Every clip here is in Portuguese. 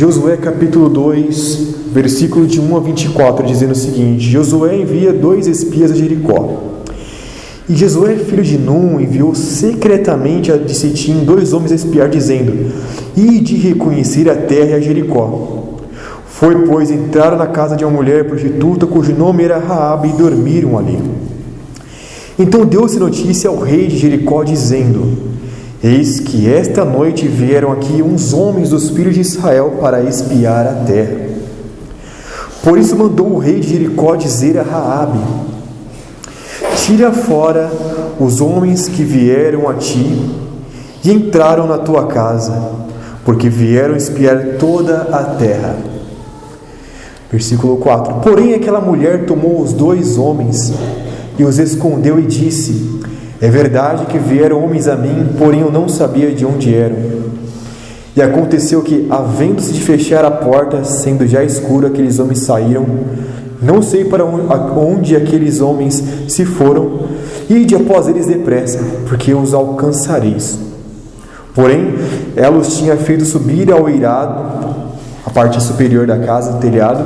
Josué capítulo 2, versículo de 1 a 24, dizendo o seguinte: Josué envia 2 espias a Jericó. E Josué, filho de Num, enviou secretamente de Sitim 2 homens a espiar, dizendo: Ide reconhecer a terra e a Jericó. Foi, pois, entraram na casa de uma mulher prostituta, cujo nome era Raabe, e dormiram ali. Então deu-se notícia ao rei de Jericó, dizendo: Eis que esta noite vieram aqui uns homens dos filhos de Israel para espiar a terra. Por isso mandou o rei de Jericó dizer a Raabe: Tira fora os homens que vieram a ti e entraram na tua casa, porque vieram espiar toda a terra. Versículo 4. Porém aquela mulher tomou os 2 homens e os escondeu e disse: É verdade que vieram homens a mim, porém eu não sabia de onde eram. E aconteceu que, havendo-se de fechar a porta, sendo já escuro, aqueles homens saíram. Não sei para onde aqueles homens se foram. Ide após eles depressa, porque os alcançareis. Porém, ela os tinha feito subir ao eirado, a parte superior da casa, do telhado,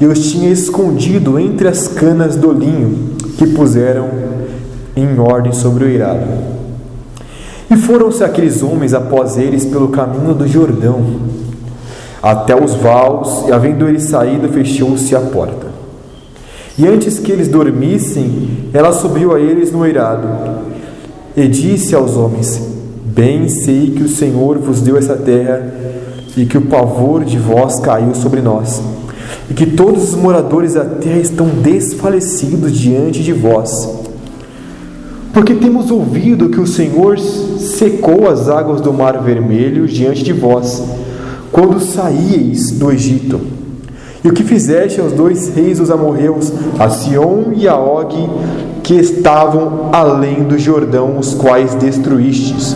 e os tinha escondido entre as canas do linho que puseram em ordem sobre o eirado. E foram-se aqueles homens após eles pelo caminho do Jordão, até os vaus, e havendo eles saído, fechou-se a porta. E antes que eles dormissem, ela subiu a eles no eirado, e disse aos homens: Bem sei que o Senhor vos deu essa terra, e que o pavor de vós caiu sobre nós, e que todos os moradores da terra estão desfalecidos diante de vós. Porque temos ouvido que o Senhor secou as águas do Mar Vermelho diante de vós, quando saíeis do Egito. E o que fizeste aos 2 reis dos amorreus, a Sion e a Og, que estavam além do Jordão, os quais destruístes.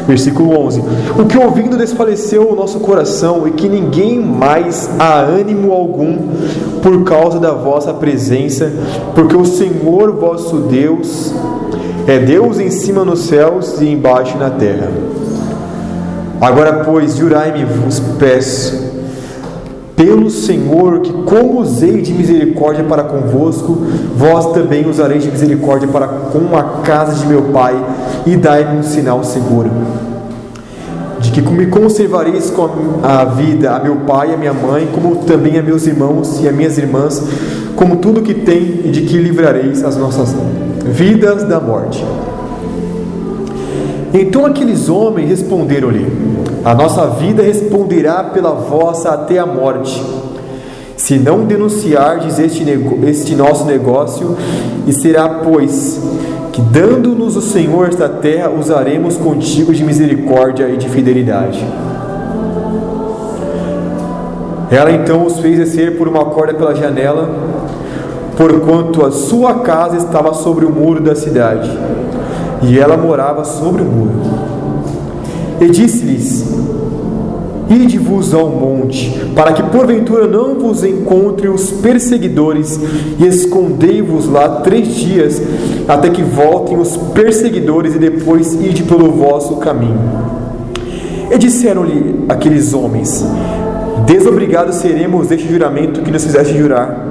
Versículo 11. O que ouvindo desfaleceu o nosso coração, e que ninguém mais há ânimo algum por causa da vossa presença, porque o Senhor vosso Deus é Deus em cima nos céus e embaixo na terra. Agora, pois, jurai-me, vos peço, pelo Senhor, que como usei de misericórdia para convosco, vós também usareis de misericórdia para com a casa de meu pai, e dai-me um sinal seguro, de que me conservareis com a vida a meu pai e a minha mãe, como também a meus irmãos e a minhas irmãs, como tudo que tem, e de que livrareis as nossas vidas da morte. Então aqueles homens responderam-lhe: A nossa vida responderá pela vossa até a morte, se não denunciardes este nosso negócio, e será, pois, que dando-nos o Senhor esta terra, usaremos contigo de misericórdia e de fidelidade. Ela então os fez descer por uma corda pela janela, porquanto a sua casa estava sobre o muro da cidade, e ela morava sobre o muro. E disse-lhes: Ide-vos ao monte, para que porventura não vos encontrem os perseguidores, e escondei-vos lá 3 dias, até que voltem os perseguidores, e depois ide pelo vosso caminho. E disseram-lhe aqueles homens: Desobrigados seremos deste juramento que nos fizeste jurar.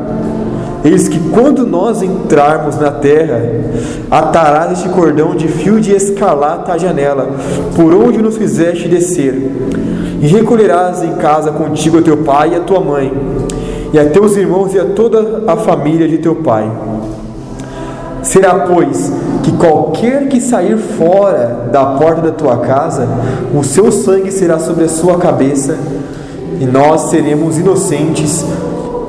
Eis que quando nós entrarmos na terra, atarás este cordão de fio de escarlata à janela, por onde nos fizeste descer, e recolherás em casa contigo a teu pai e a tua mãe, e a teus irmãos e a toda a família de teu pai. Será, pois, que qualquer que sair fora da porta da tua casa, o seu sangue será sobre a sua cabeça, e nós seremos inocentes.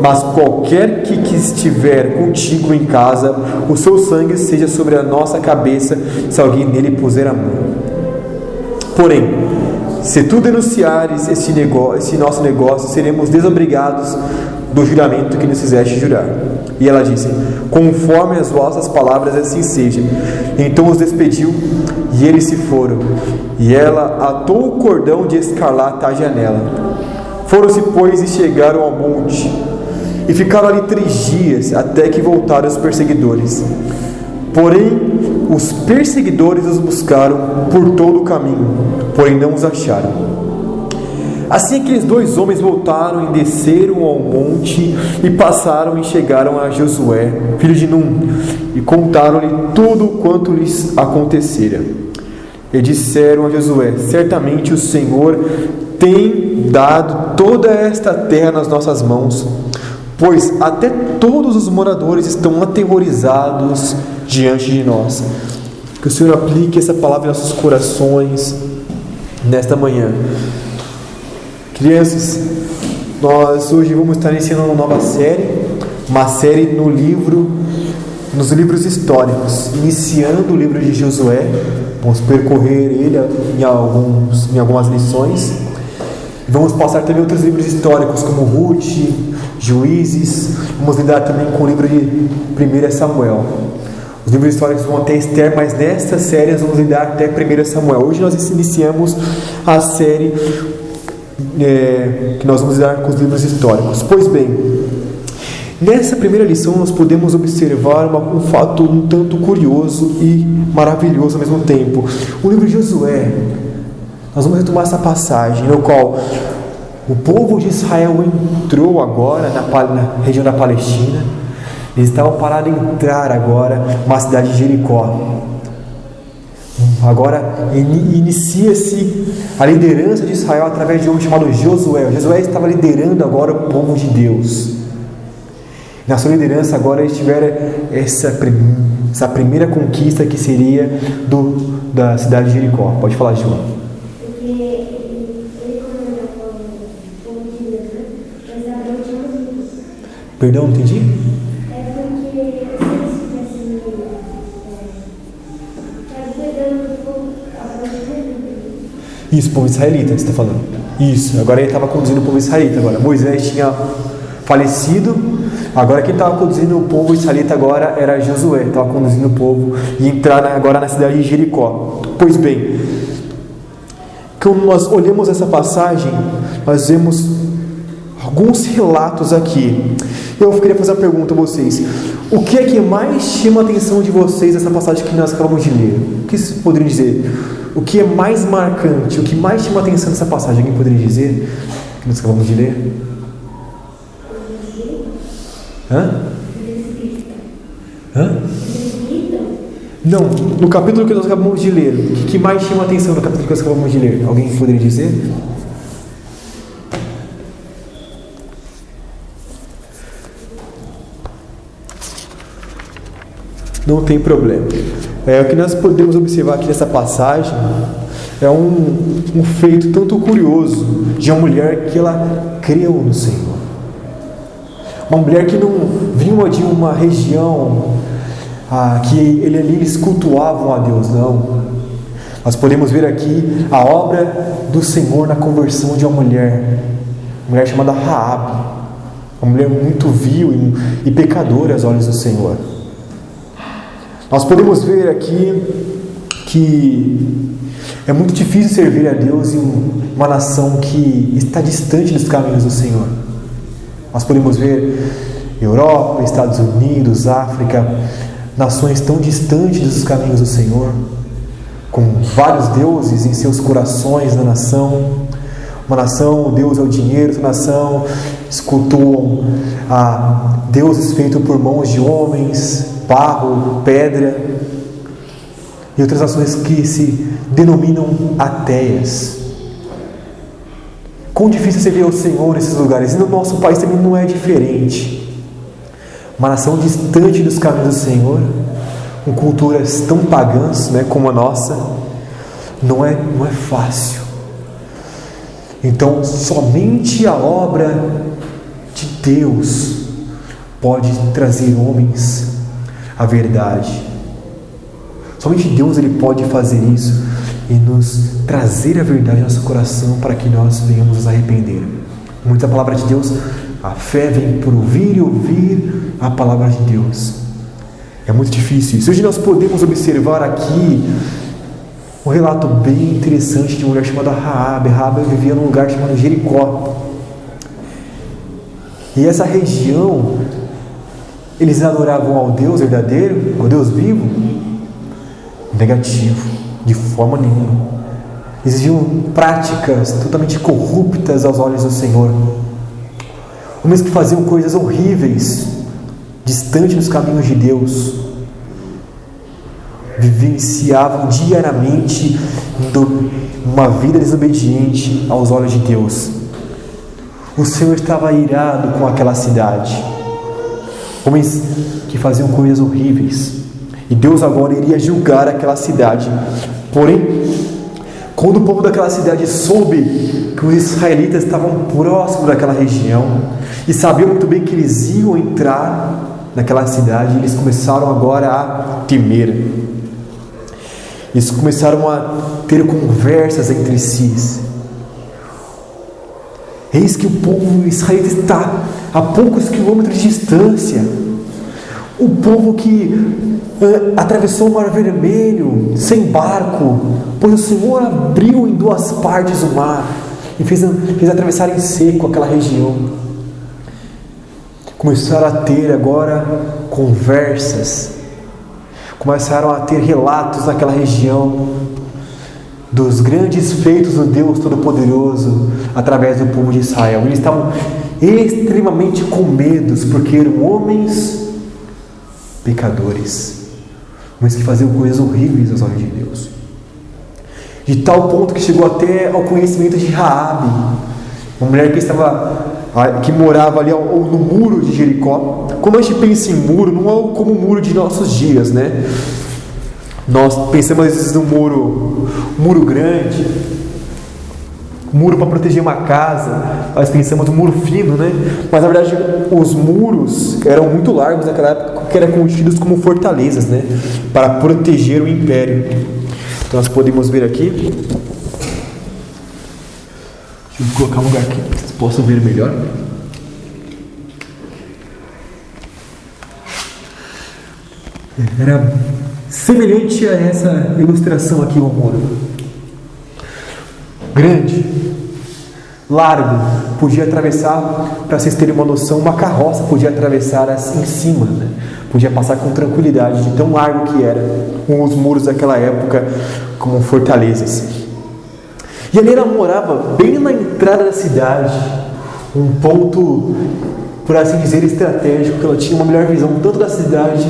Mas qualquer que estiver contigo em casa, o seu sangue seja sobre a nossa cabeça, se alguém nele puser a mão. Porém, se tu denunciares esse nosso negócio, seremos desobrigados do juramento que nos fizeste jurar. E ela disse: Conforme as vossas palavras, assim seja. Então os despediu, e eles se foram. E ela atou o cordão de escarlata à janela. Foram-se, pois, e chegaram ao monte, e ficaram ali 3 dias, até que voltaram os perseguidores. Porém, os perseguidores os buscaram por todo o caminho, porém não os acharam. Assim aqueles dois homens voltaram e desceram ao monte e passaram e chegaram a Josué, filho de Num, e contaram-lhe tudo quanto lhes acontecera. E disseram a Josué: certamente o Senhor tem dado toda esta terra nas nossas mãos, pois até todos os moradores estão aterrorizados diante de nós. Que o Senhor aplique essa palavra em nossos corações nesta manhã. Crianças, nós hoje vamos estar iniciando uma nova série, uma série nos livros históricos, iniciando o livro de Josué. Vamos percorrer ele em algumas lições. Vamos passar também outros livros históricos como Ruth, Juízes. Vamos lidar também com o livro de 1 Samuel. Os livros históricos vão até Esther, mas nesta série nós vamos lidar até 1 Samuel. Hoje nós iniciamos a série que nós vamos lidar com os livros históricos. Pois bem, nessa primeira lição nós podemos observar um fato um tanto curioso e maravilhoso ao mesmo tempo. O livro de Josué, nós vamos retomar essa passagem no qual o povo de Israel entrou agora na região da Palestina. Eles estavam parados em entrar agora na cidade de Jericó. Agora inicia-se a liderança de Israel através de um homem chamado Josué. Josué estava liderando agora o povo de Deus. Na sua liderança agora eles tiveram essa primeira conquista que seria da cidade de Jericó. Pode falar, João. Porque ele comandou o povo de Deus, né? Mas Abraão tinha os filhos. Perdão, não entendi? É porque se eles tivessem cuidando do povo, Abraão tinha filhos. Isso, povo israelita, você está falando. Isso, agora ele estava conduzindo o povo israelita. Agora Moisés tinha falecido. Agora quem estava conduzindo o povo israelita agora era Josué, estava conduzindo o povo e entrar agora na cidade de Jericó. Pois bem, quando nós olhamos essa passagem, nós vemos alguns relatos aqui. Eu queria fazer uma pergunta a vocês: o que é que mais chama a atenção de vocês nessa passagem que nós acabamos de ler? O que vocês poderiam dizer? O que é mais marcante? O que mais chama a atenção nessa passagem? Alguém poderia dizer? Que nós acabamos de ler? Hã? Não, no capítulo que nós acabamos de ler, o que mais chama a atenção no capítulo que nós acabamos de ler? Alguém poderia dizer? Não tem problema. O que nós podemos observar aqui nessa passagem é um feito tanto curioso de uma mulher que ela creu no Senhor. Uma mulher que não vinha de uma região que eles cultuavam a Deus, não. Nós podemos ver aqui a obra do Senhor na conversão de uma mulher chamada Raabe, uma mulher muito vil e pecadora aos olhos do Senhor. Nós podemos ver aqui que é muito difícil servir a Deus em uma nação que está distante dos caminhos do Senhor. Nós podemos ver Europa, Estados Unidos, África, nações tão distantes dos caminhos do Senhor, com vários deuses em seus corações na nação. Uma nação, o Deus é o dinheiro, outra nação cultuam a deuses feitos por mãos de homens, barro, pedra, e outras nações que se denominam ateias. Quão difícil servir ao Senhor nesses lugares, e no nosso país também não é diferente. Uma nação distante dos caminhos do Senhor, com culturas tão pagãs, como a nossa, não é fácil. Então, somente a obra de Deus pode trazer homens à verdade. Somente Deus ele pode fazer isso e nos trazer a verdade no nosso coração para que nós venhamos nos arrepender. Muita palavra de Deus, a fé vem por ouvir e ouvir a palavra de Deus. É muito difícil isso. Hoje nós podemos observar aqui um relato bem interessante de uma mulher chamada Raabe. Raabe vivia num lugar chamado Jericó. E essa região, eles adoravam ao Deus verdadeiro, ao Deus vivo? Negativo, de forma nenhuma. exigiam práticas totalmente corruptas aos olhos do Senhor. Homens que faziam coisas horríveis, distante dos caminhos de Deus, vivenciavam diariamente uma vida desobediente aos olhos de Deus. O Senhor estava irado com aquela cidade, homens que faziam coisas horríveis, e Deus agora iria julgar aquela cidade. Porém, quando o povo daquela cidade soube que os israelitas estavam próximos daquela região e sabiam muito bem que eles iam entrar naquela cidade, eles começaram agora a temer. Eles começaram a ter conversas entre si. Eis que o povo israelita está a poucos quilômetros de distância. O povo que atravessou o Mar Vermelho sem barco, pois o Senhor abriu em duas partes o mar e fez atravessar em seco aquela região. Começaram a ter agora conversas, começaram a ter relatos naquela região dos grandes feitos do Deus Todo-Poderoso através do povo de Israel. Eles estavam extremamente com medo, porque eram homens pecadores, mas que faziam coisas horríveis aos olhos de Deus, de tal ponto que chegou até ao conhecimento de Raabe, uma mulher que morava ali no muro de Jericó. Quando a gente pensa em muro, não é como o muro de nossos dias, né? Nós pensamos às vezes num muro grande, muro para proteger uma casa, nós pensamos no muro fino, né? Mas na verdade os muros eram muito largos naquela época, que eram construídos como fortalezas, né? Para proteger o império. Então nós podemos ver aqui, deixa eu colocar um lugar aqui para vocês possam ver melhor. Era semelhante a essa ilustração aqui, o muro. Grande, largo, podia atravessar, para vocês terem uma noção, uma carroça podia atravessar assim em cima, né? Podia passar com tranquilidade, de tão largo que era, com os muros daquela época como fortalezas. E ali ela morava bem na entrada da cidade, um ponto, por assim dizer, estratégico, que ela tinha uma melhor visão tanto da cidade,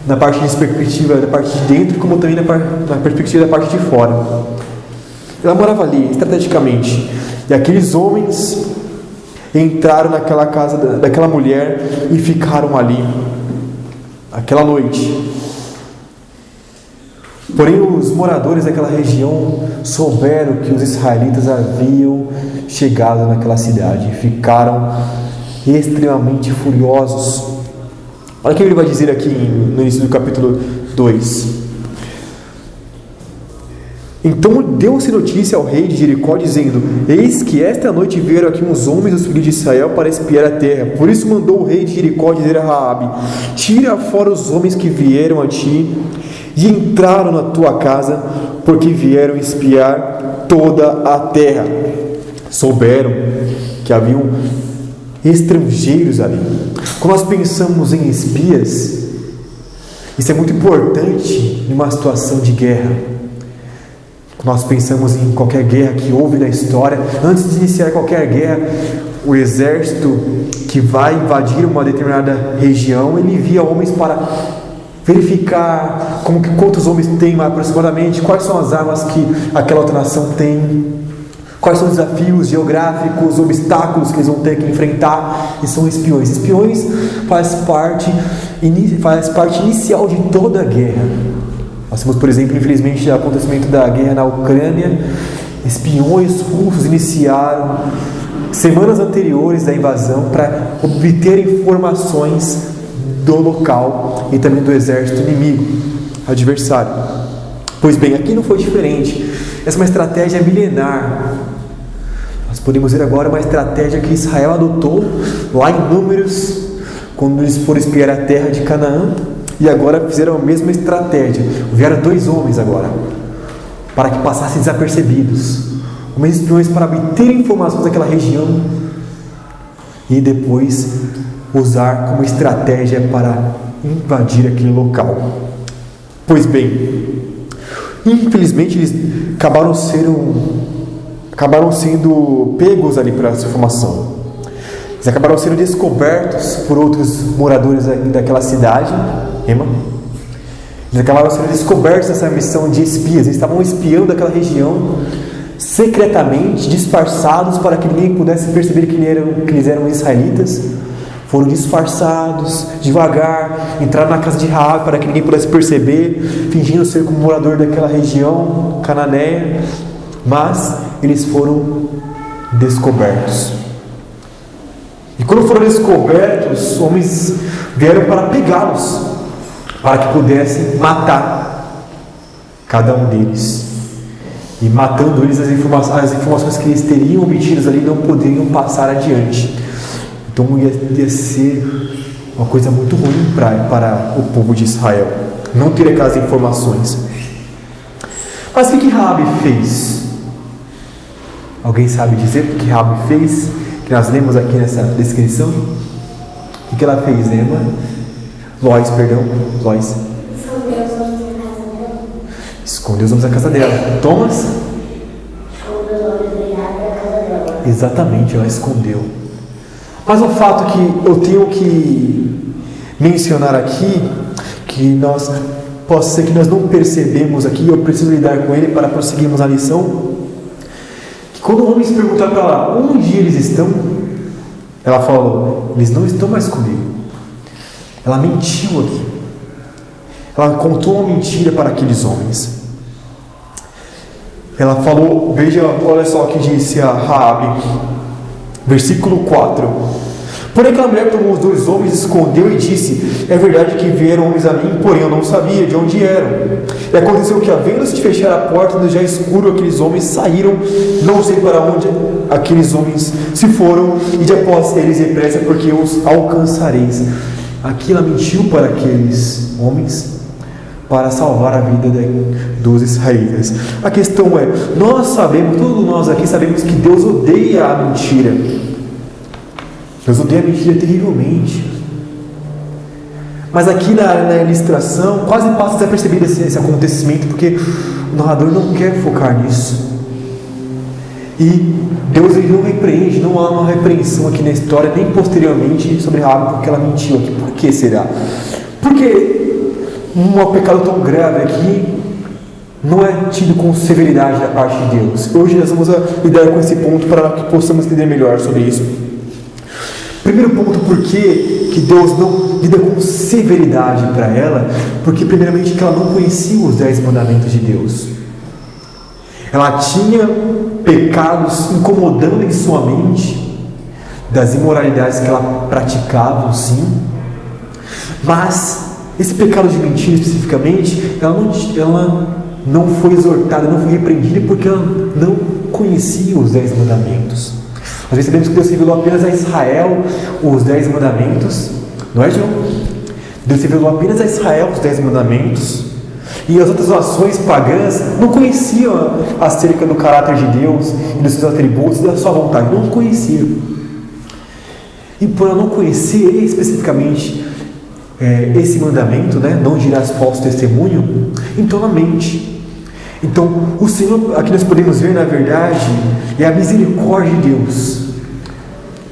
na parte de perspectiva da parte de dentro, como também na perspectiva da parte de fora. Ela morava ali, estrategicamente. E aqueles homens entraram naquela casa daquela mulher e ficaram ali, aquela noite. Porém, os moradores daquela região souberam que os israelitas haviam chegado naquela cidade e ficaram extremamente furiosos. Olha o que ele vai dizer aqui no início do capítulo 2. Então deu-se notícia ao rei de Jericó, dizendo: eis que esta noite vieram aqui uns homens dos filhos de Israel para espiar a terra. Por isso mandou o rei de Jericó dizer a Raabe: tira fora os homens que vieram a ti e entraram na tua casa, porque vieram espiar toda a terra. Souberam que haviam estrangeiros ali. Quando nós pensamos em espias, isso é muito importante em uma situação de guerra. Nós pensamos em qualquer guerra que houve na história. Antes de iniciar qualquer guerra, o exército que vai invadir uma determinada região, ele envia homens para verificar quantos homens tem aproximadamente, quais são as armas que aquela outra nação tem, quais são os desafios geográficos, obstáculos que eles vão ter que enfrentar. E são espiões. Espiões faz parte inicial de toda a guerra. Nós temos, por exemplo, infelizmente, o acontecimento da guerra na Ucrânia. Espiões russos iniciaram semanas anteriores da invasão para obter informações do local e também do exército inimigo, adversário. Pois bem, aqui não foi diferente. Essa é uma estratégia milenar. Nós podemos ver agora uma estratégia que Israel adotou lá em Números, quando eles foram espiar a terra de Canaã. E agora fizeram a mesma estratégia. Vieram 2 homens agora, para que passassem desapercebidos. Homens espiões para obter informações daquela região e depois usar como estratégia para invadir aquele local. Pois bem, Infelizmente, eles acabaram sendo pegos ali por essa informação. Eles acabaram sendo descobertos por outros moradores daquela cidade. Eles acabaram sendo descobertos nessa missão de espias. Eles estavam espiando aquela região secretamente, disfarçados, para que ninguém pudesse perceber que eles eram israelitas. Foram disfarçados, devagar, entraram na casa de Raabe para que ninguém pudesse perceber, fingindo ser como morador daquela região cananeia, mas eles foram descobertos. E quando foram descobertos, os homens vieram para pegá-los, para que pudessem matar cada um deles. E matando eles, as informações que eles teriam obtidas ali não poderiam passar adiante. Então ia ser uma coisa muito ruim para o povo de Israel não ter aquelas informações. Mas o que Raabe fez? Alguém sabe dizer o que Raabe fez? Que nós lemos aqui nessa descrição? O que ela fez, né, irmã? Lois. Escondeu os homens da casa dela. Thomas? Escondeu os homens da casa dela. Exatamente, ela escondeu. Mas um fato que eu tenho que mencionar aqui, que pode ser que nós não percebemos aqui, eu preciso lidar com ele para prosseguirmos a lição, que quando o homem se perguntar para ela onde eles estão, ela falou, eles não estão mais comigo. Ela mentiu aqui. Ela contou uma mentira para aqueles homens. Ela falou, olha só o que disse a Raabe, versículo 4. Porém aquela mulher tomou os 2 homens, escondeu e disse, é verdade que vieram homens a mim, porém eu não sabia de onde eram. E aconteceu que, havendo-se de fechar a porta, no dia escuro, aqueles homens saíram, não sei para onde aqueles homens se foram, e de após eles depressa, porque os alcançareis. Aqui ela mentiu para aqueles homens, para salvar a vida dos israelitas. A questão é, todos nós aqui sabemos que Deus odeia a mentira. Deus odeia a mentira terrivelmente. Mas aqui na ilustração, quase passa desapercebido esse acontecimento, porque o narrador não quer focar nisso. E Deus ele não repreende, não há uma repreensão aqui na história, nem posteriormente sobre Raabe, porque ela mentiu aqui. Por que será? Porque um pecado tão grave aqui não é tido com severidade da parte de Deus. Hoje nós vamos lidar com esse ponto para que possamos entender melhor sobre isso. Primeiro ponto, por que Deus não lida com severidade para ela? Porque primeiramente que ela não conhecia os 10 mandamentos de Deus. Ela tinha pecados incomodando em sua mente, das imoralidades que ela praticava, sim, mas esse pecado de mentira especificamente, ela não foi exortada, não foi repreendida porque ela não conhecia os 10 mandamentos. Nós percebemos que Deus revelou apenas a Israel os 10 mandamentos, não é, João? Deus revelou apenas a Israel os 10 mandamentos, e as outras nações pagãs não conheciam acerca do caráter de Deus e dos seus atributos e da sua vontade, não conheciam. E por ela não conhecer especificamente esse mandamento, né, não dirás falso testemunho, então ela mente. Então o Senhor, aqui nós podemos ver na verdade, é a misericórdia de Deus.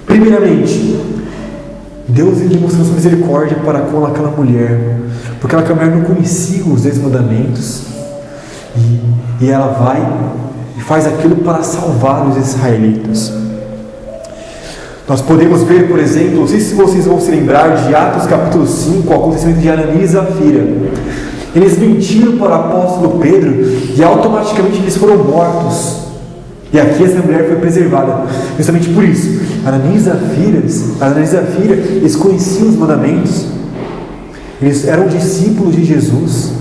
Primeiramente, Deus demonstrou sua misericórdia para com aquela mulher, porque aquela mulher não conhecia os 10 mandamentos, e ela vai e faz aquilo para salvar os israelitas. Nós podemos ver, por exemplo, não sei se vocês vão se lembrar de Atos capítulo 5, o acontecimento de Ananias e Zafira. Eles mentiram para o apóstolo Pedro e automaticamente eles foram mortos. E aqui essa mulher foi preservada, justamente por isso. Ananias e Zafira, eles conheciam os mandamentos, eles eram discípulos de Jesus,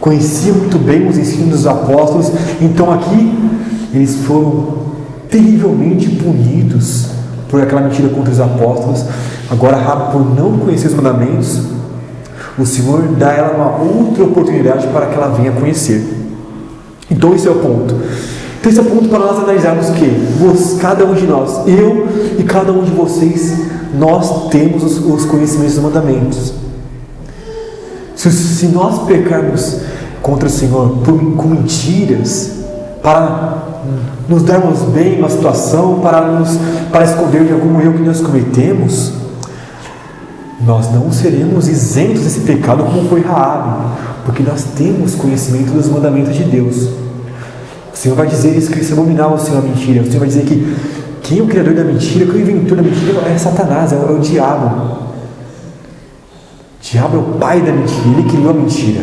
conheciam muito bem os ensinos dos apóstolos. Então aqui eles foram terrivelmente punidos por aquela mentira contra os apóstolos. Agora, Raabe, por não conhecer os mandamentos, o Senhor dá a ela uma outra oportunidade para que ela venha conhecer. Então esse é o ponto. Então esse é o ponto para nós analisarmos que cada um de nós, eu e cada um de vocês, nós temos os conhecimentos dos mandamentos. Se nós pecarmos contra o Senhor com mentiras, para nos darmos bem em uma situação, para esconder de algum erro que nós cometemos, nós não seremos isentos desse pecado como foi Raabe, porque nós temos conhecimento dos mandamentos de Deus. O Senhor vai dizer isso, que isso é abominável, o Senhor, a mentira. O Senhor vai dizer que quem é o criador da mentira, quem é o inventor da mentira é Satanás, é o diabo. O diabo é o pai da mentira, ele criou a mentira.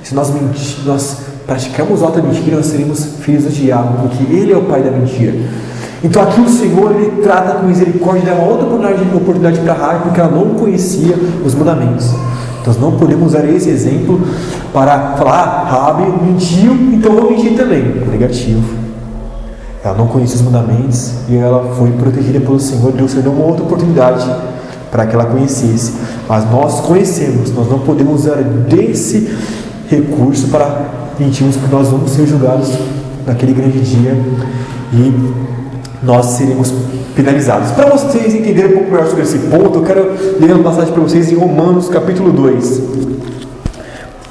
Se nós praticarmos outra mentira, nós seremos filhos do diabo, porque ele é o pai da mentira. Então aqui o Senhor, ele trata com misericórdia, dá uma outra oportunidade para Raabe, porque ela não conhecia os mandamentos. Então nós não podemos usar esse exemplo para falar, Raabe mentiu, então eu vou mentir também. Negativo. Ela não conhecia os mandamentos e ela foi protegida pelo Senhor. Deus deu uma outra oportunidade para que ela conhecesse. Mas nós conhecemos, nós não podemos usar desse recurso para mentirmos, porque nós vamos ser julgados naquele grande dia e nós seremos penalizados. Para vocês entenderem um pouco melhor sobre esse ponto, eu quero ler uma passagem para vocês em Romanos capítulo 2.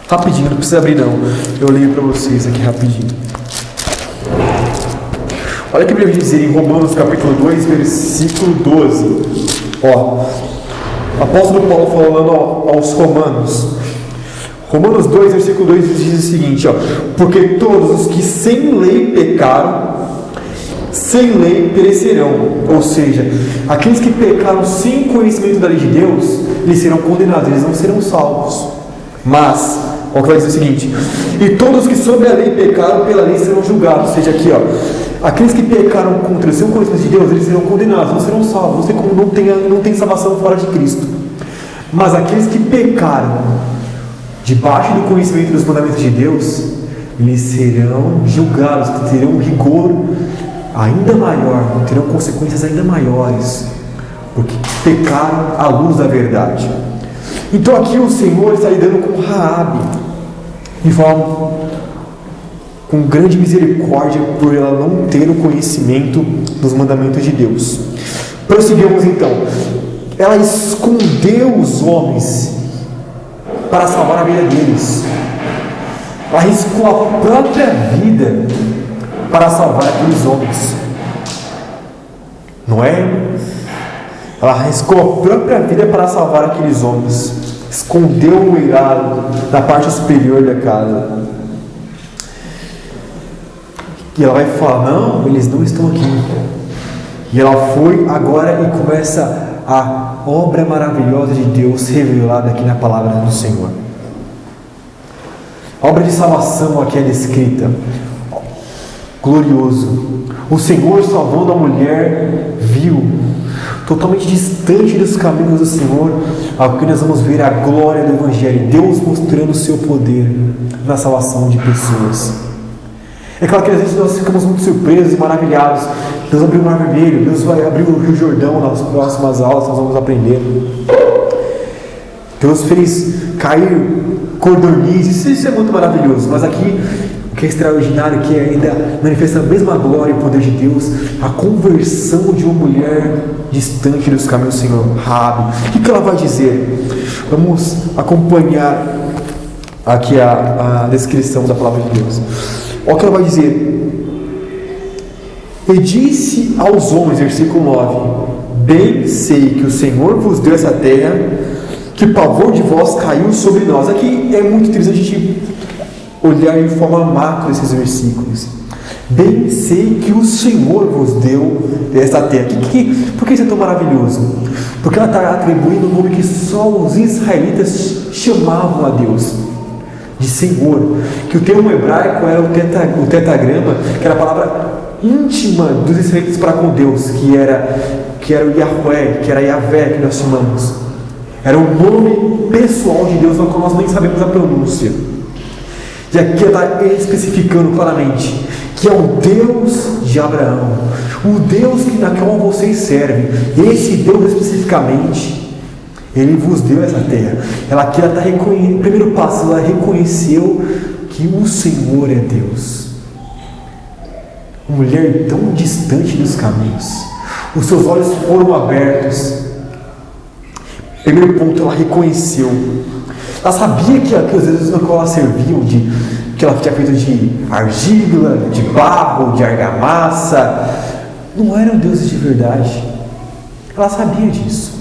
Rapidinho, não precisa abrir não. Eu leio para vocês aqui rapidinho. Olha o que a Bíblia diz em Romanos capítulo 2, versículo 12. Apóstolo Paulo falando aos Romanos. Romanos 2, versículo 2 diz o seguinte, porque todos os que sem lei pecaram, sem lei perecerão. Ou seja, aqueles que pecaram sem conhecimento da lei de Deus, eles serão condenados, eles não serão salvos. Mas, olha o que vai dizer o seguinte, e todos que sob a lei pecaram, pela lei serão julgados. Ou seja, aqui, aqueles que pecaram contra o seu conhecimento de Deus, eles serão condenados, não serão salvos. Não sei como não tem salvação fora de Cristo. Mas aqueles que pecaram debaixo do conhecimento dos mandamentos de Deus, eles serão julgados, terão um rigor ainda maior, terão consequências ainda maiores, porque pecaram à luz da verdade. Então aqui o Senhor está lidando com Raabe de forma com grande misericórdia, por ela não ter o conhecimento dos mandamentos de Deus. Prosseguimos então. Ela escondeu os homens para salvar a vida deles. Ela arriscou a própria vida para salvar aqueles homens. Não é? Ela arriscou a própria vida para salvar aqueles homens. Escondeu o eirado na parte superior da casa. E ela vai falar, não, eles não estão aqui. E ela foi agora e começa a obra maravilhosa de Deus revelada aqui na palavra do Senhor. A obra de salvação aqui é descrita. Glorioso. O Senhor salvando a mulher vil, totalmente distante dos caminhos do Senhor. Aqui nós vamos ver a glória do Evangelho, Deus mostrando o seu poder na salvação de pessoas. É claro que às vezes nós ficamos muito surpresos e maravilhados. Deus abriu o Mar Vermelho, Deus vai abrir o Rio Jordão nas próximas aulas, nós vamos aprender. Deus fez cair codornizes, isso é muito maravilhoso. Mas aqui, o que é extraordinário, que ainda manifesta a mesma glória e poder de Deus, a conversão de uma mulher distante dos caminhos do Senhor, Raabe. O que ela vai dizer? Vamos acompanhar aqui a descrição da palavra de Deus. Olha o que ela vai dizer. E disse aos homens, versículo 9: bem sei que o Senhor vos deu essa terra, que o pavor de vós caiu sobre nós. Aqui é muito interessante a gente olhar de forma macro esses versículos. Bem sei que o Senhor vos deu essa terra. Por que isso é tão maravilhoso? Porque ela está atribuindo um nome que só os israelitas chamavam a Deus de Senhor, que o termo hebraico era o tetragrama, que era a palavra íntima dos israelitas para com Deus, que era o Yahweh, que era Yahvé, que nós chamamos. Era o nome pessoal de Deus, no qual nós nem sabemos a pronúncia. E aqui ela está especificando claramente que é o Deus de Abraão, o Deus na qual vocês servem. Esse Deus especificamente, Ele vos deu essa terra. Ela está reconhecendo, primeiro passo, ela reconheceu que o Senhor é Deus. Uma mulher tão distante dos caminhos, os seus olhos foram abertos Primeiro ponto, ela reconheceu. Ela sabia que os deuses no qual ela serviu, que ela tinha feito de argila, de barro, de argamassa, não eram deuses de verdade. Ela sabia disso.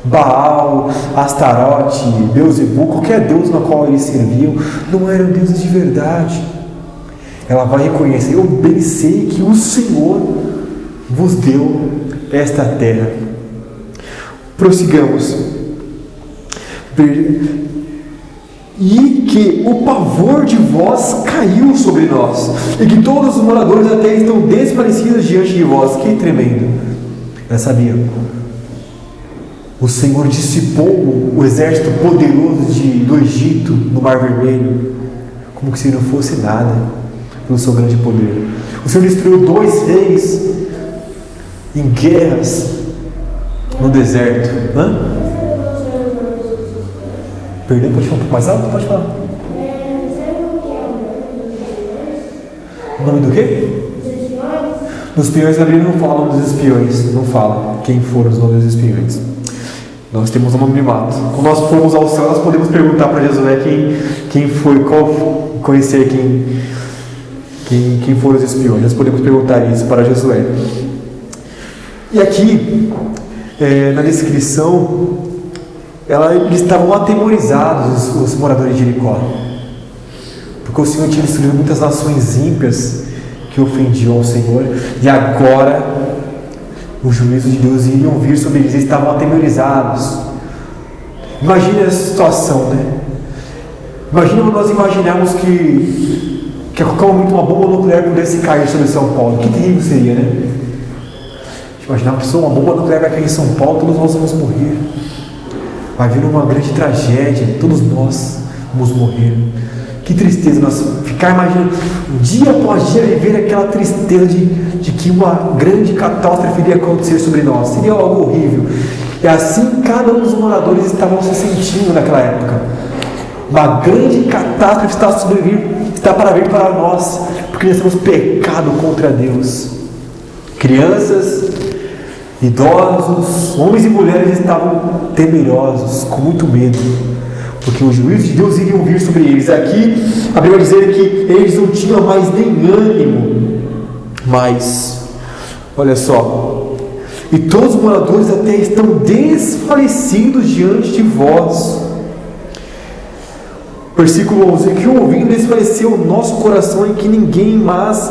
Baal, Astarote, Beelzebu, qualquer deus no qual eles serviam, não eram deuses de verdade. Ela vai reconhecer: eu bem sei que o Senhor vos deu esta terra. Prossigamos. E que o pavor de vós caiu sobre nós, e que todos os moradores da terra estão desfalecidos diante de vós. Que tremendo! Ela sabia. O Senhor dissipou o exército poderoso do Egito no Mar Vermelho, como se não fosse nada, pelo seu grande poder. O Senhor destruiu 2 reis em guerras no deserto. Perdão, pode falar um pouco mais alto? Pode falar. O nome do quê? Dos espiões, a Bíblia não fala o nome dos espiões. Não fala quem foram os nomes dos espiões. Nós temos um anonimato. Quando nós formos ao céu, nós podemos perguntar para Josué quem foi, conhecer quem foram os espiões. Nós podemos perguntar isso para Josué. E aqui, na descrição, eles estavam atemorizados, os moradores de Jericó, porque o Senhor tinha destruído muitas nações ímpias que ofendiam ao Senhor, e agora os juízos de Deus iriam vir sobre eles. Eles estavam atemorizados. Imagine a situação, né? Imagina nós imaginarmos que a qualquer momento uma bomba nuclear pudesse cair sobre São Paulo. Que terrível seria, né? Imaginar uma bomba nuclear vai cair em São Paulo, todos nós vamos morrer. Vai vir uma grande tragédia, todos nós vamos morrer. Que tristeza, nós ficar imaginando, dia após dia, viver aquela tristeza de que uma grande catástrofe iria acontecer sobre nós. Seria algo horrível. E assim cada um dos moradores estavam se sentindo naquela época. Uma grande catástrofe está para vir para nós, porque nós temos pecado contra Deus. Crianças, idosos, homens e mulheres estavam temerosos, com muito medo, porque os juízos de Deus iriam vir sobre eles. Aqui, a Bíblia vai dizer que eles não tinham mais nem ânimo. Mas, olha só, e todos os moradores da terra estão desfalecidos diante de vós. Versículo 11: que ouvindo desfaleceu o nosso coração, em que ninguém mais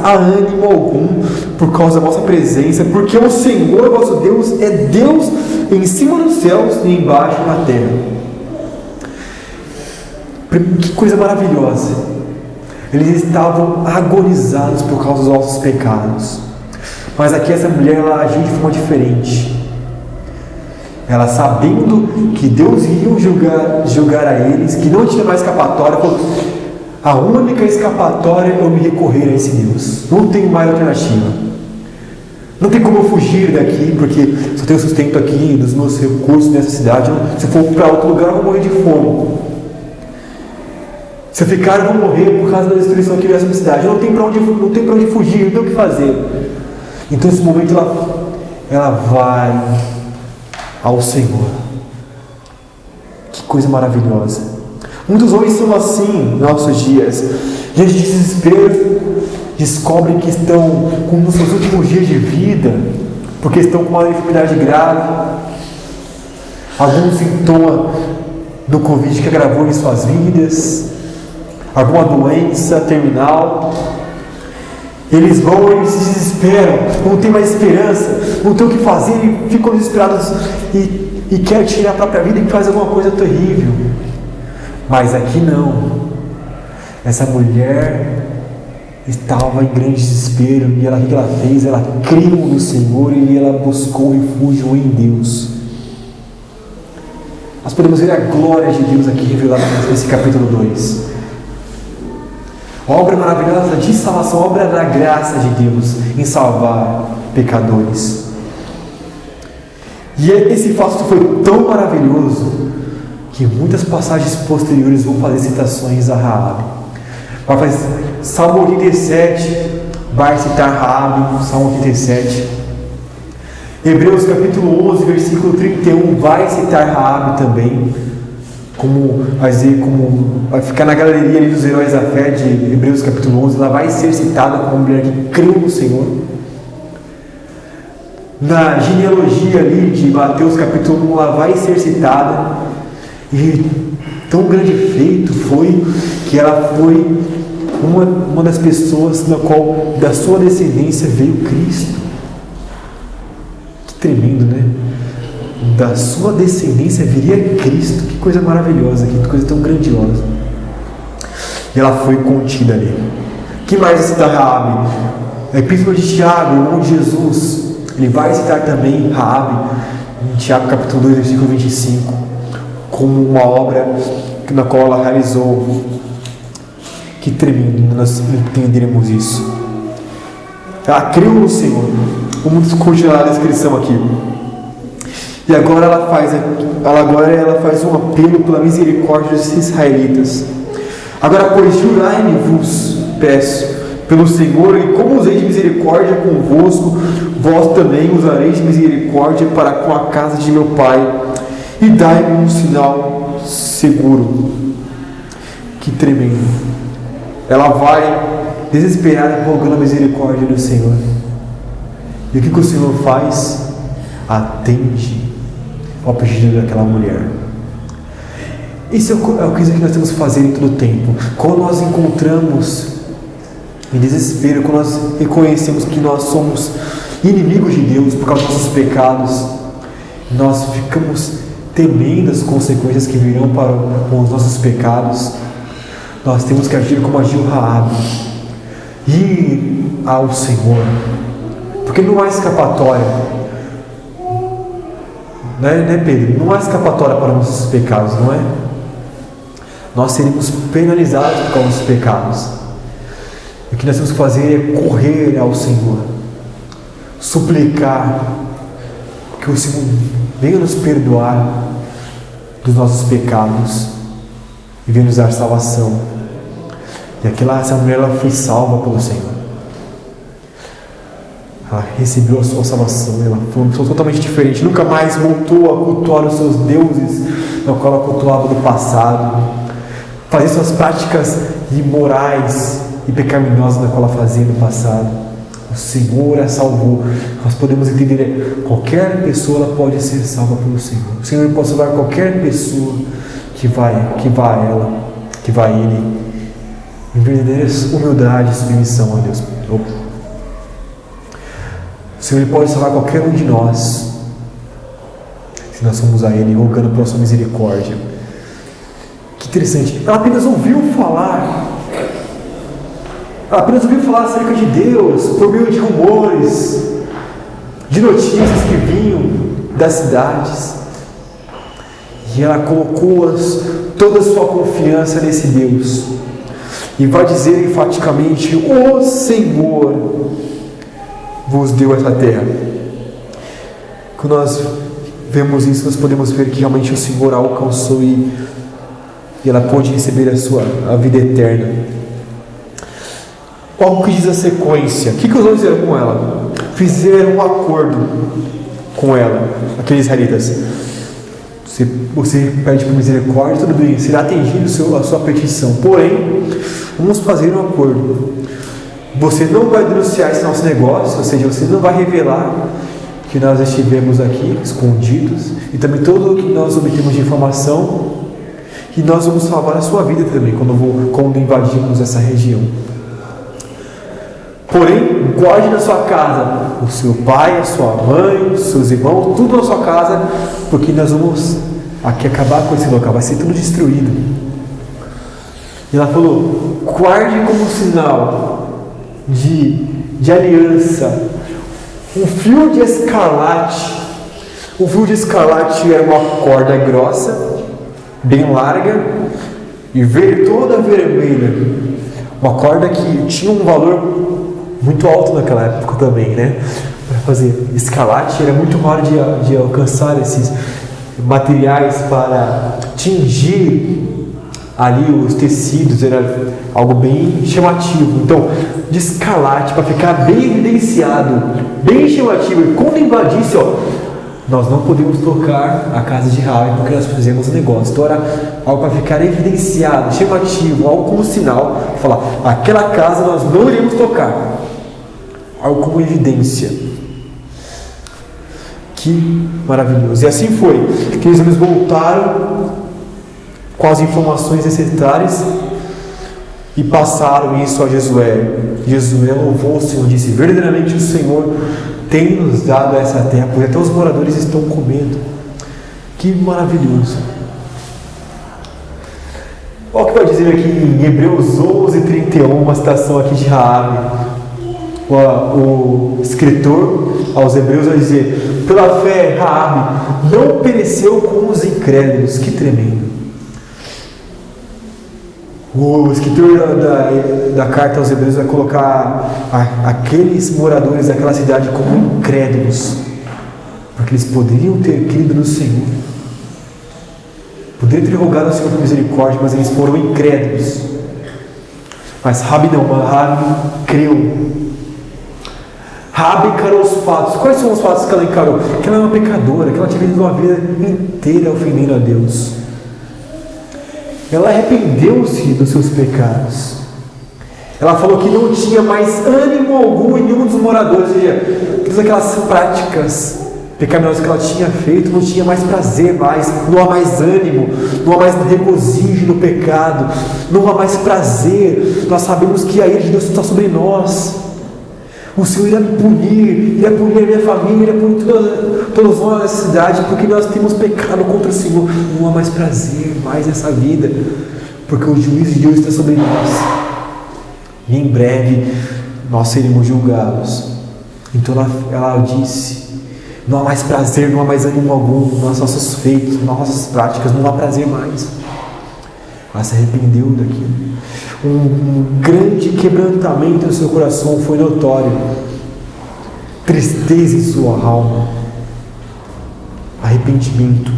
há ânimo algum por causa da vossa presença, porque o Senhor vosso Deus é Deus em cima dos céus e embaixo na terra. Que coisa maravilhosa! Eles estavam agonizados por causa dos nossos pecados, mas aqui essa mulher, ela agiu de forma diferente. Ela, sabendo que Deus iria julgar a eles, que não tinha mais escapatória, falou: a única escapatória é eu me recorrer a esse Deus. Não tem mais alternativa. Não tem como eu fugir daqui, porque se eu tenho sustento aqui dos meus recursos nessa cidade, se eu for para outro lugar eu vou morrer de fome. Se eu ficar eu vou morrer por causa da destruição aqui nessa cidade. Não tem para onde fugir, não tem o que fazer. Então nesse momento ela vai ao Senhor. Que coisa maravilhosa. Muitos homens são assim nos nossos dias. Diante de desespero, descobrem que estão nos seus últimos dias de vida, porque estão com uma enfermidade grave, algum sintoma do Covid que agravou em suas vidas, alguma doença terminal. Eles vão e se desesperam, não tem mais esperança, não tem o que fazer, e ficam desesperados e querem tirar a própria vida e faz alguma coisa terrível. Mas aqui não. Essa mulher estava em grande desespero, e o que ela fez? Ela creu no Senhor e ela buscou refúgio em Deus. Nós podemos ver a glória de Deus aqui revelada nesse capítulo 2. Obra maravilhosa de salvação, obra da graça de Deus em salvar pecadores. E esse fato foi tão maravilhoso que muitas passagens posteriores vão fazer citações a Raabe. Vai fazer Salmo 87, vai citar Raabe, Salmo 87. Hebreus capítulo 11, versículo 31, vai citar Raabe também, como vai ficar na galeria ali dos heróis da fé de Hebreus capítulo 11, ela vai ser citada como uma mulher que creu no Senhor. Na genealogia ali de Mateus capítulo 1, ela vai ser citada, e tão grande feito foi que ela foi uma das pessoas na qual da sua descendência veio Cristo. Que tremendo, né? Da sua descendência viria Cristo. Que coisa maravilhosa, que coisa tão grandiosa. E ela foi contida ali. Que mais cita Raabe? A Epístola de Tiago, irmão de Jesus, ele vai citar também Raabe em Tiago capítulo 2, versículo 25, como uma obra na qual ela realizou. Que tremendo, nós entenderemos isso. Ela creu no Senhor. Vamos continuar a descrição aqui. E agora ela faz um apelo pela misericórdia dos israelitas. Agora, pois, jurai-me-vos, peço, pelo Senhor, e como usei de misericórdia convosco, vós também usareis de misericórdia para com a casa de meu pai, e dai-me um sinal seguro. Que tremendo. Ela vai desesperada rogando a misericórdia do Senhor. E o que o Senhor faz? Atende ao pedido daquela mulher. Isso é a coisa que nós temos que fazer em todo o tempo. Quando nós encontramos em desespero, quando nós reconhecemos que nós somos inimigos de Deus por causa dos nossos pecados, nós ficamos temendo as consequências que virão com os nossos pecados. Nós temos que agir como agiu Raabe, ir ao Senhor, porque não há escapatória, né Pedro? Não há escapatória para os nossos pecados, não é? Nós seremos penalizados por causa dos pecados. O que nós temos que fazer é correr ao Senhor, suplicar que o Senhor venha nos perdoar dos nossos pecados e venha nos dar salvação. E essa mulher, ela foi salva pelo Senhor. Ela recebeu a sua salvação. Ela foi uma pessoa totalmente diferente. Nunca mais voltou a cultuar os seus deuses, no qual ela cultuava do passado, fazer suas práticas imorais e pecaminosas na qual ela fazia no passado. O Senhor a salvou. Nós podemos entender, qualquer pessoa ela pode ser salva pelo Senhor. O Senhor pode salvar qualquer pessoa que vai a ela, que vai a Ele, em verdadeira humildade e submissão a Deus. O Senhor pode salvar qualquer um de nós, se nós formos a Ele rogando pela sua misericórdia. Que interessante. Ela apenas ouviu falar acerca de Deus por meio de rumores, de notícias que vinham das cidades, e ela colocou toda a sua confiança nesse Deus, e vai dizer enfaticamente: o Senhor vos deu essa terra. Quando nós vemos isso, nós podemos ver que realmente o Senhor a alcançou e ela pôde receber a vida eterna. Olha o que diz a sequência. O que os homens fizeram com ela? Fizeram um acordo com ela, aqueles israelitas. Você pede por misericórdia, tudo bem, será atendido a sua petição. Porém, vamos fazer um acordo. Você não vai denunciar esse nosso negócio, ou seja, você não vai revelar que nós estivemos aqui escondidos, e também tudo o que nós obtemos de informação, e nós vamos salvar a sua vida também quando invadirmos essa região. Porém, guarde na sua casa o seu pai, a sua mãe, os seus irmãos, tudo na sua casa, porque nós vamos aqui acabar com esse local, vai ser tudo destruído. E ela falou: guarde como sinal de aliança um fio de escarlate. O fio de escarlate era uma corda grossa, bem larga e toda vermelha, uma corda que tinha um valor muito alto naquela época também, né? Para fazer escarlate era muito raro de alcançar esses materiais para tingir ali os tecidos, era algo bem chamativo. Então, de escarlate, para ficar bem evidenciado, bem chamativo. E quando invadisse, nós não podemos tocar a casa de Raabe porque nós fizemos um negócio. Então era algo para ficar evidenciado, chamativo, algo como sinal, falar, aquela casa nós não iremos tocar. Algo como evidência. Que maravilhoso. E assim foi que eles voltaram com as informações necessárias e passaram isso a Josué. Josué louvou o Senhor e disse, verdadeiramente o Senhor tem nos dado essa terra, porque até os moradores estão comendo. Que maravilhoso. Olha o que vai dizer aqui em Hebreus 11:31, uma citação aqui de Raabe. O escritor aos Hebreus vai dizer, pela fé Raabe não pereceu com os incrédulos. Que tremendo. O escritor da carta aos Hebreus vai colocar aqueles moradores daquela cidade como incrédulos, porque eles poderiam ter crido no Senhor, poderiam ter rogado ao Senhor por misericórdia, mas eles foram incrédulos. Mas Raabe não, Raabe creu. Raabe encarou os fatos. Quais são os fatos que ela encarou? Que ela é uma pecadora, que ela tinha vivido uma vida inteira ofendendo a Deus. Ela arrependeu-se dos seus pecados. Ela falou que não tinha mais ânimo algum em nenhum dos moradores. Ou seja, todas aquelas práticas pecaminosas que ela tinha feito, não tinha mais prazer mais, não há mais ânimo, não há mais regozijo no pecado, não há mais prazer. Nós sabemos que a ira de Deus está sobre nós. O Senhor irá me punir, irá punir a minha família, irá punir todos nós nessa cidade, porque nós temos pecado contra o Senhor. Não há mais prazer mais nessa vida, porque o juízo de Deus está sobre nós. E em breve nós seremos julgados. Então ela disse, não há mais prazer, não há mais ânimo algum nos nossos feitos, nas nossas práticas, não há prazer mais. Ela se arrependeu daquilo. Um grande quebrantamento no seu coração foi notório. Tristeza em sua alma. Arrependimento.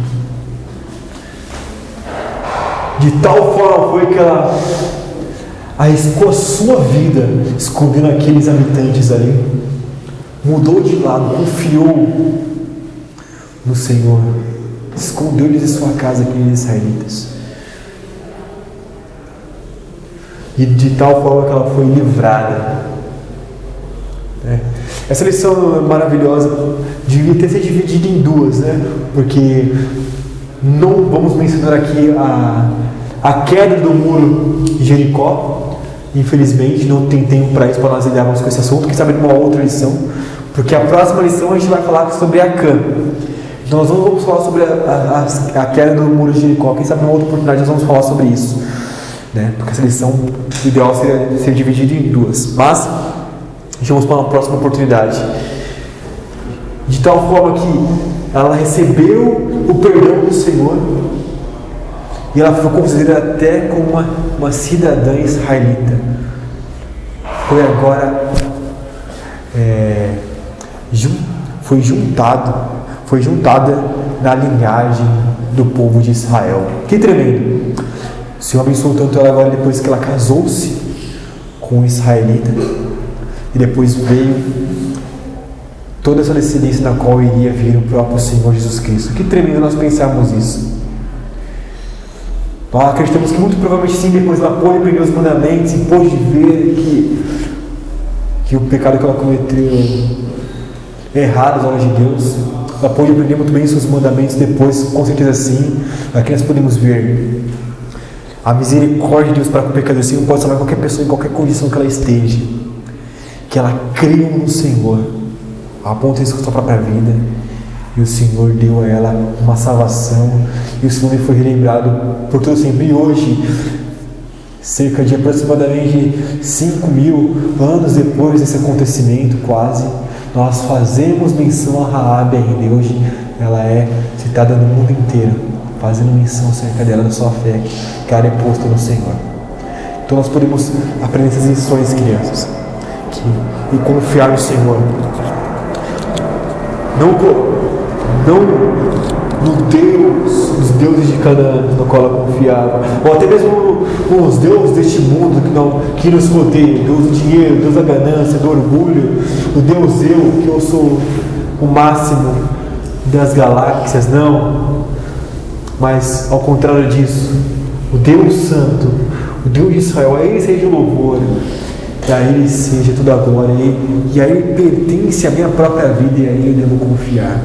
De tal forma foi que ela arriscou a sua vida escondendo aqueles habitantes ali. Mudou de lado, confiou no Senhor. Escondeu-lhes de sua casa aqueles israelitas. E de tal forma que ela foi livrada. Essa lição maravilhosa devia ter sido dividida em duas, porque não vamos mencionar aqui a queda do muro de Jericó. Infelizmente não tem tempo para isso, para nós lidarmos com esse assunto. Quem sabe numa outra lição, porque a próxima lição a gente vai falar sobre Acã. Então nós não vamos falar sobre a queda do muro de Jericó. Quem sabe numa outra oportunidade nós vamos falar sobre isso. Porque essa lição, o ideal seria ser dividida em duas. Mas, vamos para uma próxima oportunidade. De tal forma que ela recebeu o perdão do Senhor e ela foi considerada até como uma cidadã israelita. Foi agora foi juntada na linhagem do povo de Israel. Que tremendo! O Senhor abençoou tanto ela agora, depois que ela casou-se com um israelita, e depois veio toda essa descendência na qual iria vir o próprio Senhor Jesus Cristo. Que tremendo nós pensarmos isso. Nós acreditamos que muito provavelmente sim, depois ela pôde aprender os mandamentos e pôde ver que o pecado que ela cometeu é errado aos olhos de Deus. Ela pôde aprender muito bem os seus mandamentos depois, com certeza sim. Aqui nós podemos ver a misericórdia de Deus para com o pecador. O Senhor pode salvar qualquer pessoa em qualquer condição que ela esteja. Que ela creu no Senhor, a ponto de risco da sua própria vida, e o Senhor deu a ela uma salvação, e o seu nome foi relembrado por todo sempre. E hoje, cerca de aproximadamente 5.000 anos depois desse acontecimento, quase, nós fazemos menção a Raabe ainda, e hoje ela é citada no mundo inteiro, fazendo menção acerca dela, da sua fé, que ela é posta no Senhor. Então nós podemos aprender essas lições, crianças, e confiar no Senhor. não no Deus, os deuses de Canaã no qual ela confiava, ou até mesmo os deuses deste mundo que nos rodeia, o Deus do dinheiro, o Deus da ganância, do orgulho, o Deus que eu sou o máximo das galáxias, não, mas ao contrário disso, o Deus Santo, o Deus de Israel, a Ele seja o louvor, e a Ele seja toda a glória, e a Ele pertence a minha própria vida, e a Ele eu devo confiar.